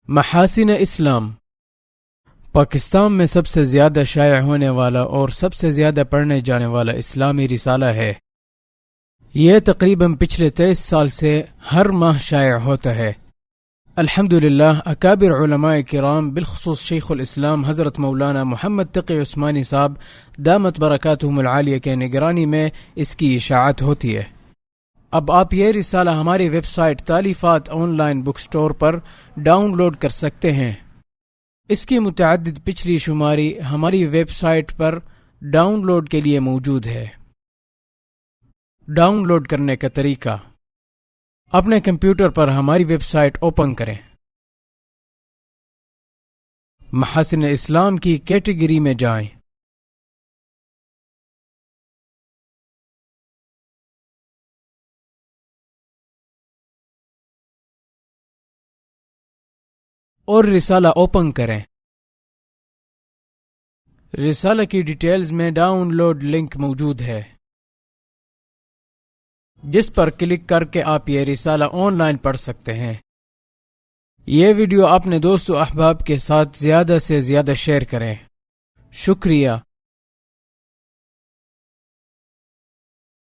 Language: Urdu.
محاسن اسلام پاکستان میں سب سے زیادہ شائع ہونے والا اور سب سے زیادہ پڑھنے جانے والا اسلامی رسالہ ہے۔ یہ تقریباً پچھلے 23 سال سے ہر ماہ شائع ہوتا ہے۔ الحمدللہ اکابر علماء کرام بالخصوص شیخ الاسلام حضرت مولانا محمد تقی عثمانی صاحب دامت برکاتہم العالیہ کے نگرانی میں اس کی اشاعت ہوتی ہے۔ اب آپ یہ رسالہ ہماری ویب سائٹ تالیفات آن لائن بک سٹور پر ڈاؤن لوڈ کر سکتے ہیں۔ اس کی متعدد پچھلی شماری ہماری ویب سائٹ پر ڈاؤن لوڈ کے لیے موجود ہے۔ ڈاؤن لوڈ کرنے کا طریقہ: اپنے کمپیوٹر پر ہماری ویب سائٹ اوپن کریں، محاسن اسلام کی کیٹیگری میں جائیں، اور رسالہ اوپن کریں۔ رسالہ کی ڈیٹیلز میں ڈاؤن لوڈ لنک موجود ہے، جس پر کلک کر کے آپ یہ رسالہ آن لائن پڑھ سکتے ہیں۔ یہ ویڈیو اپنے دوست و احباب کے ساتھ زیادہ سے زیادہ شیئر کریں۔ شکریہ۔